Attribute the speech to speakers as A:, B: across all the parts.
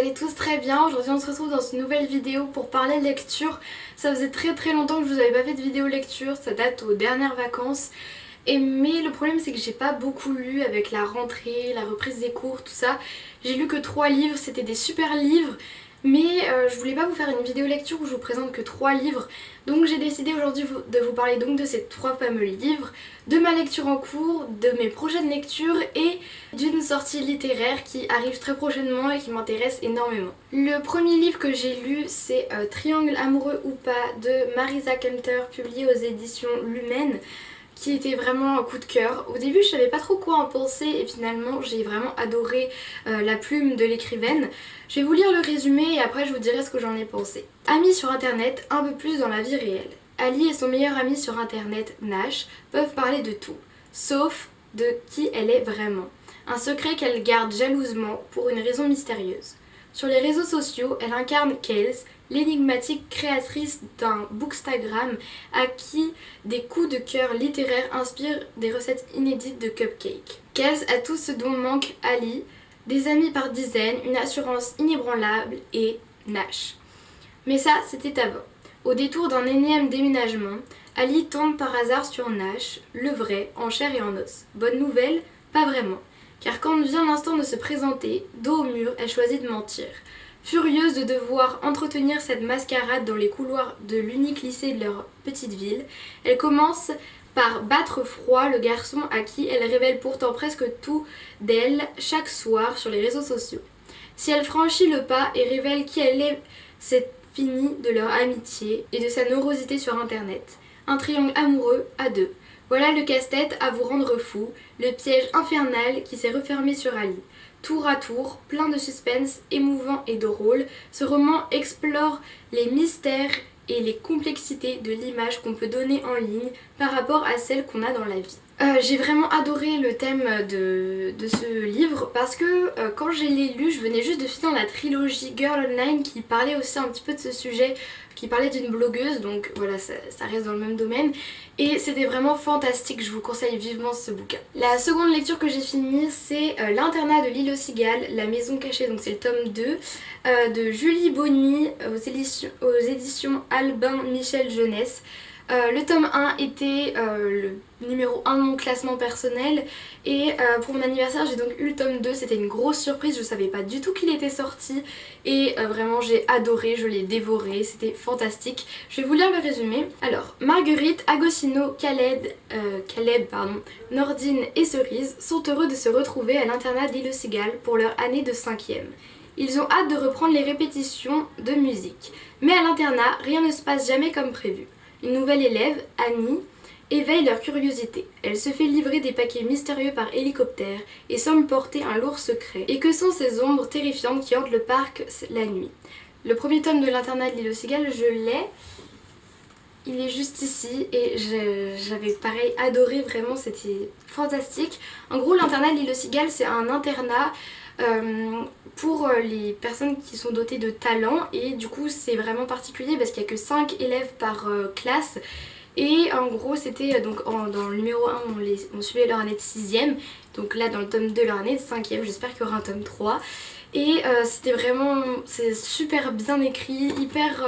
A: allez tous très bien. Aujourd'hui on se retrouve dans une nouvelle vidéo pour parler lecture. Ça faisait très longtemps que je vous avais pas fait de vidéo lecture, ça date aux dernières vacances. Mais le problème c'est que j'ai pas beaucoup lu avec la rentrée, la reprise des cours, tout ça. J'ai lu que 3 livres, c'était des super livres. Mais je voulais pas vous faire une vidéo lecture où je vous présente que 3 livres. Donc j'ai décidé aujourd'hui de vous parler donc de ces 3 fameux livres, de ma lecture en cours, de mes prochaines lectures et d'une sortie littéraire qui arrive très prochainement et qui m'intéresse énormément. Le premier livre que j'ai lu c'est Triangle amoureux ou pas de Marisa Kenter, publié aux éditions Lumen, qui était vraiment un coup de cœur. Au début je savais pas trop quoi en penser et finalement j'ai vraiment adoré la plume de l'écrivaine. Je vais vous lire le résumé et après je vous dirai ce que j'en ai pensé. Amis sur internet, un peu plus dans la vie réelle. Ali et son meilleur ami sur internet, Nash, peuvent parler de tout, sauf de qui elle est vraiment. Un secret qu'elle garde jalousement pour une raison mystérieuse. Sur les réseaux sociaux, elle incarne Kels, l'énigmatique créatrice d'un bookstagram à qui des coups de cœur littéraires inspirent des recettes inédites de cupcakes. Kels a tout ce dont manque Ali, des amis par dizaines, une assurance inébranlable et Nash. Mais ça, c'était avant. Au détour d'un énième déménagement, Ali tombe par hasard sur Nash, le vrai, en chair et en os. Bonne nouvelle? Pas vraiment. Car quand vient l'instant de se présenter, dos au mur, elle choisit de mentir. Furieuse de devoir entretenir cette mascarade dans les couloirs de l'unique lycée de leur petite ville, elle commence par battre froid le garçon à qui elle révèle pourtant presque tout d'elle chaque soir sur les réseaux sociaux. Si elle franchit le pas et révèle qui elle est, c'est fini de leur amitié et de sa neurosité sur internet. Un triangle amoureux à deux. Voilà le casse-tête à vous rendre fou, le piège infernal qui s'est refermé sur Ali. Tour à tour, plein de suspense, émouvant et drôle, ce roman explore les mystères et les complexités de l'image qu'on peut donner en ligne par rapport à celle qu'on a dans la vie. J'ai vraiment adoré le thème de ce livre parce que quand je l'ai lu, je venais juste de finir la trilogie Girl Online qui parlait aussi un petit peu de ce sujet, qui parlait d'une blogueuse, donc voilà, ça reste dans le même domaine. Et c'était vraiment fantastique, je vous conseille vivement ce bouquin. La seconde lecture que j'ai finie, c'est L'internat de l'île aux cigales, la maison cachée, donc c'est le tome 2, de Julie Bonny aux éditions Albin Michel Jeunesse. Le tome 1 était le numéro 1 de mon classement personnel et pour mon anniversaire j'ai donc eu le tome 2, c'était une grosse surprise, je savais pas du tout qu'il était sorti et vraiment j'ai adoré, je l'ai dévoré, c'était fantastique. Je vais vous lire le résumé. Alors, Marguerite, Agostino, Caleb, Nordine et Cerise sont heureux de se retrouver à l'internat d'Île aux Cigales pour leur année de 5e. Ils ont hâte de reprendre les répétitions de musique, mais à l'internat, rien ne se passe jamais comme prévu. Une nouvelle élève, Annie, éveille leur curiosité. Elle se fait livrer des paquets mystérieux par hélicoptère et semble porter un lourd secret. Et que sont ces ombres terrifiantes qui hantent le parc la nuit? Le premier tome de l'internat de l'île aux cigales, je l'ai. Il est juste ici et j'avais pareil adoré, vraiment c'était fantastique. En gros, l'internat de l'île aux cigales, c'est un internat pour les personnes qui sont dotées de talent et du coup c'est vraiment particulier parce qu'il n'y a que 5 élèves par classe et en gros c'était donc dans le numéro 1 on suivait leur année de 6e, donc là dans le tome 2 leur année de 5e, j'espère qu'il y aura un tome 3 et c'était vraiment, c'est super bien écrit, hyper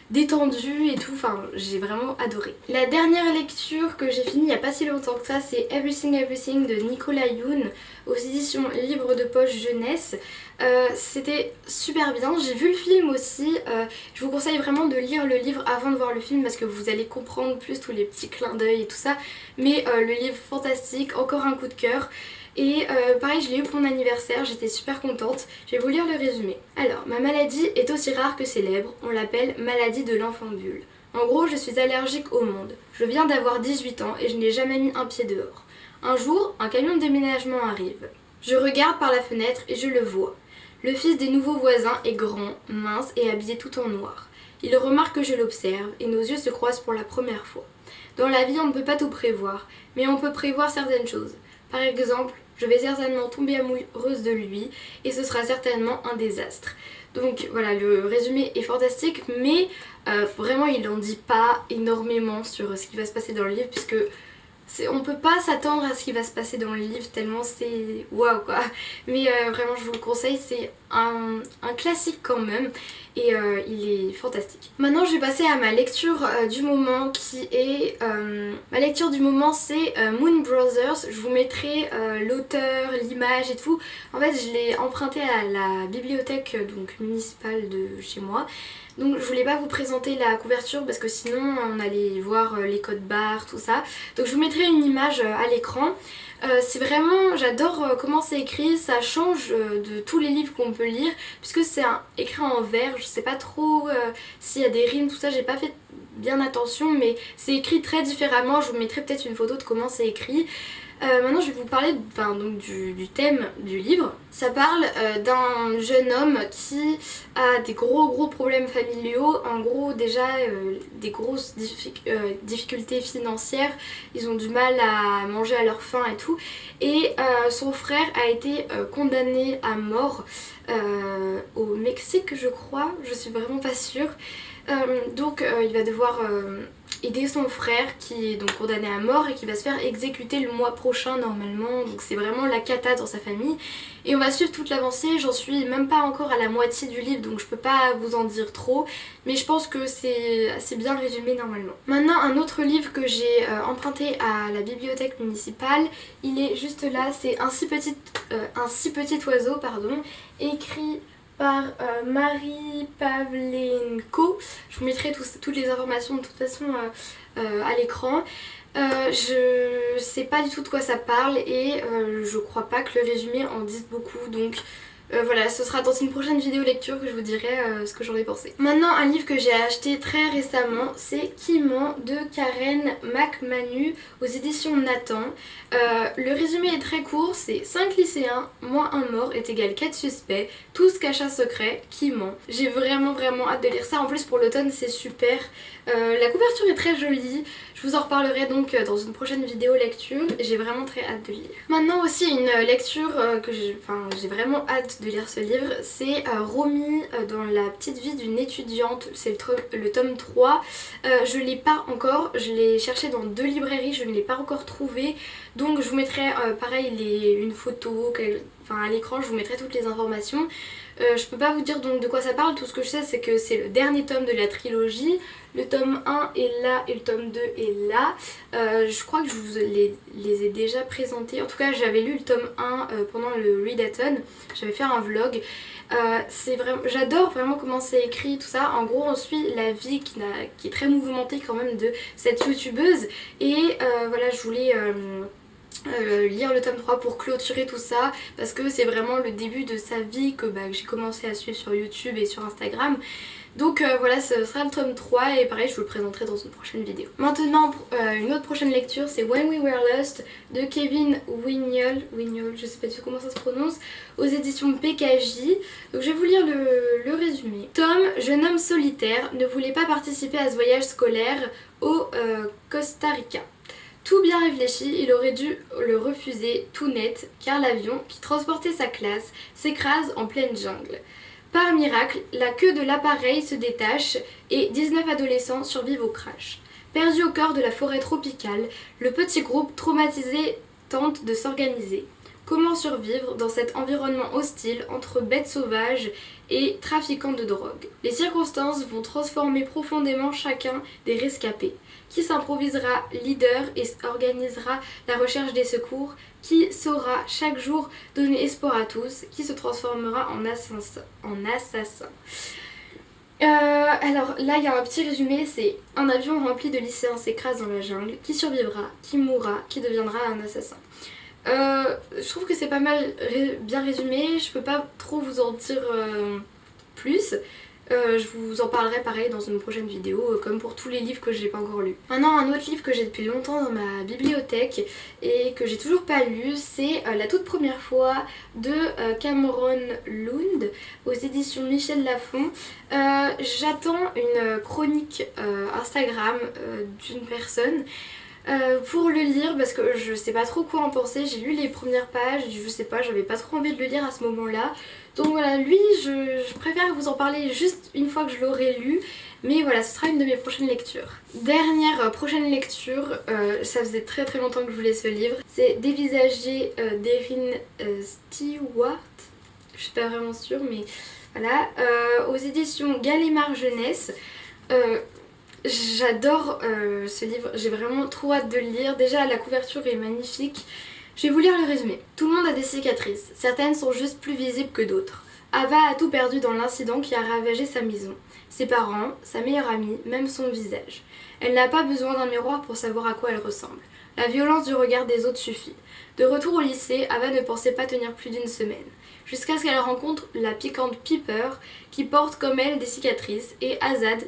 A: détendu et tout, enfin j'ai vraiment adoré. La dernière lecture que j'ai finie il n'y a pas si longtemps que ça, c'est Everything Everything de Nicolas Yoon aux éditions Livre de poche jeunesse. C'était super bien, j'ai vu le film aussi, je vous conseille vraiment de lire le livre avant de voir le film parce que vous allez comprendre plus tous les petits clins d'œil et tout ça, mais le livre fantastique, encore un coup de cœur. Et pareil, je l'ai eu pour mon anniversaire, j'étais super contente. Je vais vous lire le résumé. Alors, ma maladie est aussi rare que célèbre, on l'appelle maladie de l'enfant bulle. En gros, je suis allergique au monde. Je viens d'avoir 18 ans et je n'ai jamais mis un pied dehors. Un jour, un camion de déménagement arrive. Je regarde par la fenêtre et je le vois. Le fils des nouveaux voisins est grand, mince et habillé tout en noir. Il remarque que je l'observe et nos yeux se croisent pour la première fois. Dans la vie, on ne peut pas tout prévoir, mais on peut prévoir certaines choses. Par exemple, je vais certainement tomber amoureuse de lui et ce sera certainement un désastre. Donc voilà, le résumé est fantastique, mais vraiment il n'en dit pas énormément sur ce qui va se passer dans le livre puisque On peut pas s'attendre à ce qui va se passer dans le livre tellement c'est waouh quoi. Mais vraiment je vous le conseille, c'est un classique quand même et il est fantastique. Maintenant je vais passer à ma lecture du moment qui est... ma lecture du moment c'est Moon Brothers. Je vous mettrai l'auteur, l'image et tout. En fait je l'ai emprunté à la bibliothèque donc municipale de chez moi. Donc je voulais pas vous présenter la couverture parce que sinon on allait voir les codes barres, tout ça. Donc je vous mettrai une image à l'écran. C'est vraiment, j'adore comment c'est écrit, ça change de tous les livres qu'on peut lire puisque c'est écrit en vers, je sais pas trop s'il y a des rimes, tout ça, j'ai pas fait bien attention mais c'est écrit très différemment, je vous mettrai peut-être une photo de comment c'est écrit. Maintenant je vais vous parler donc du thème du livre. Ça parle d'un jeune homme qui a des gros problèmes familiaux. En gros déjà des grosses difficultés financières. Ils ont du mal à manger à leur faim et tout. Et son frère a été condamné à mort au Mexique je crois. Je suis vraiment pas sûre. Donc il va devoir aider son frère qui est donc condamné à mort et qui va se faire exécuter le mois prochain normalement. Donc c'est vraiment la cata dans sa famille. Et on va suivre toute l'avancée, j'en suis même pas encore à la moitié du livre donc je peux pas vous en dire trop. Mais je pense que c'est assez bien résumé normalement. Maintenant un autre livre que j'ai emprunté à la bibliothèque municipale, il est juste là, c'est un si petit oiseau, pardon, écrit par Marie Pavlenko. Je vous mettrai toutes les informations de toute façon à l'écran. Je sais pas du tout de quoi ça parle et je crois pas que le résumé en dise beaucoup donc voilà, ce sera dans une prochaine vidéo lecture que je vous dirai ce que j'en ai pensé. Maintenant un livre que j'ai acheté très récemment, c'est Qui ment de Karen McManus aux éditions Nathan. Le résumé est très court, c'est 5 lycéens moins un mort est égal 4 suspects, tous cachent un secret, qui ment. J'ai vraiment hâte de lire ça, en plus pour l'automne c'est super. La couverture est très jolie, je vous en reparlerai donc dans une prochaine vidéo lecture, j'ai vraiment très hâte de lire. Maintenant aussi une lecture que j'ai vraiment hâte de lire ce livre, c'est Romy dans la petite vie d'une étudiante, c'est le tome 3. Je l'ai pas encore, je l'ai cherché dans 2 librairies, je ne l'ai pas encore trouvé, donc je vous mettrai pareil une photo, à l'écran je vous mettrai toutes les informations. Je peux pas vous dire donc de quoi ça parle, tout ce que je sais c'est que c'est le dernier tome de la trilogie, le tome 1 est là et le tome 2 est là. Je crois que je vous les ai déjà présentés, en tout cas j'avais lu le tome 1 pendant le readathon, j'avais fait un vlog. J'adore vraiment comment c'est écrit, tout ça. En gros on suit la vie qui est très mouvementée quand même de cette youtubeuse et voilà je voulais... lire le tome 3 pour clôturer tout ça parce que c'est vraiment le début de sa vie que j'ai commencé à suivre sur YouTube et sur Instagram. Donc voilà, ce sera le tome 3 et pareil je vous le présenterai dans une prochaine vidéo. Maintenant une autre prochaine lecture c'est When We Were Lost de Kevin Wignol, je sais pas du tout comment ça se prononce, aux éditions PKJ. Donc je vais vous lire le résumé. Tom, jeune homme solitaire, ne voulait pas participer à ce voyage scolaire au Costa Rica. Tout bien réfléchi, il aurait dû le refuser tout net car l'avion qui transportait sa classe s'écrase en pleine jungle. Par miracle, la queue de l'appareil se détache et 19 adolescents survivent au crash. Perdu au cœur de la forêt tropicale, le petit groupe traumatisé tente de s'organiser. Comment survivre dans cet environnement hostile entre bêtes sauvages et trafiquants de drogue? Les circonstances vont transformer profondément chacun des rescapés. Qui s'improvisera leader et organisera la recherche des secours? Qui saura chaque jour donner espoir à tous? Qui se transformera en assassin? Alors là il y a un petit résumé, c'est un avion rempli de lycéens s'écrase dans la jungle. Qui survivra? Qui mourra? Qui deviendra un assassin? Je trouve que c'est pas mal bien résumé, je peux pas trop vous en dire plus. Je vous en parlerai pareil dans une prochaine vidéo comme pour tous les livres que j'ai pas encore lus. Maintenant un autre livre que j'ai depuis longtemps dans ma bibliothèque et que j'ai toujours pas lu, c'est La toute première fois de Cameron Lund aux éditions Michel Lafon. J'attends une chronique Instagram d'une personne. pour le lire parce que je sais pas trop quoi en penser. J'ai lu les premières pages, je sais pas, j'avais pas trop envie de le lire à ce moment-là. Donc voilà, lui je préfère vous en parler juste une fois que je l'aurai lu. Mais voilà, ce sera une de mes prochaines lectures. Dernière prochaine lecture, ça faisait très très longtemps que je voulais ce livre. C'est Dévisager d'Erin Stewart. Je suis pas vraiment sûre mais voilà. Aux éditions Gallimard Jeunesse. J'adore ce livre, j'ai vraiment trop hâte de le lire. Déjà la couverture est magnifique. Je vais vous lire le résumé. Tout le monde a des cicatrices, certaines sont juste plus visibles que d'autres. Ava a tout perdu dans l'incident qui a ravagé sa maison. Ses parents, sa meilleure amie, même son visage. Elle n'a pas besoin d'un miroir pour savoir à quoi elle ressemble. La violence du regard des autres suffit. De retour au lycée, Ava ne pensait pas tenir plus d'une semaine. Jusqu'à ce qu'elle rencontre la piquante Piper qui porte comme elle des cicatrices et Azad,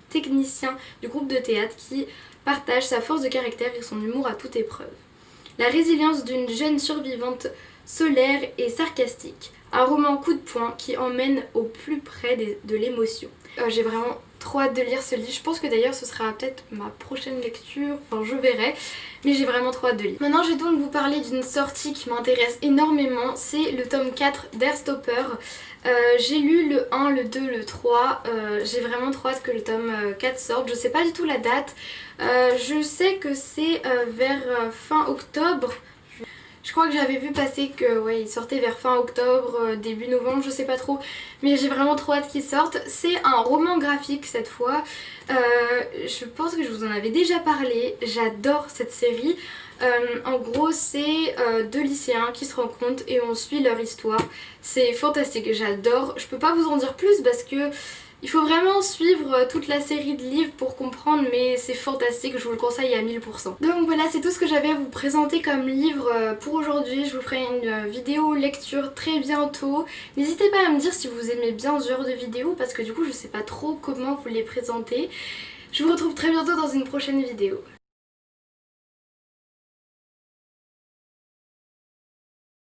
A: technicien du groupe de théâtre qui partage sa force de caractère et son humour à toute épreuve. La résilience d'une jeune survivante solaire et sarcastique. Un roman coup de poing qui emmène au plus près de l'émotion. J'ai vraiment trop hâte de lire ce livre. Je pense que d'ailleurs ce sera peut-être ma prochaine lecture, enfin je verrai. Mais j'ai vraiment trop hâte de lire. Maintenant je vais donc vous parler d'une sortie qui m'intéresse énormément. C'est le tome 4 d'Airstopper. J'ai lu le 1, le 2, le 3. J'ai vraiment trop hâte que le tome 4 sorte. Je sais pas du tout la date. Je sais que c'est vers fin octobre. Je crois que j'avais vu passer que ouais, il sortait vers fin octobre, début novembre, je sais pas trop. Mais j'ai vraiment trop hâte qu'il sorte. C'est un roman graphique cette fois. Je pense que je vous en avais déjà parlé. J'adore cette série. En gros c'est deux lycéens qui se rencontrent et on suit leur histoire. C'est fantastique, j'adore. Je peux pas vous en dire plus parce que il faut vraiment suivre toute la série de livres pour comprendre, mais c'est fantastique, je vous le conseille à 1000%. Donc voilà, c'est tout ce que j'avais à vous présenter comme livre pour aujourd'hui. Je vous ferai une vidéo lecture très bientôt. N'hésitez pas à me dire si vous aimez bien ce genre de vidéo parce que du coup je sais pas trop comment vous les présenter. Je vous retrouve très bientôt dans une prochaine vidéo.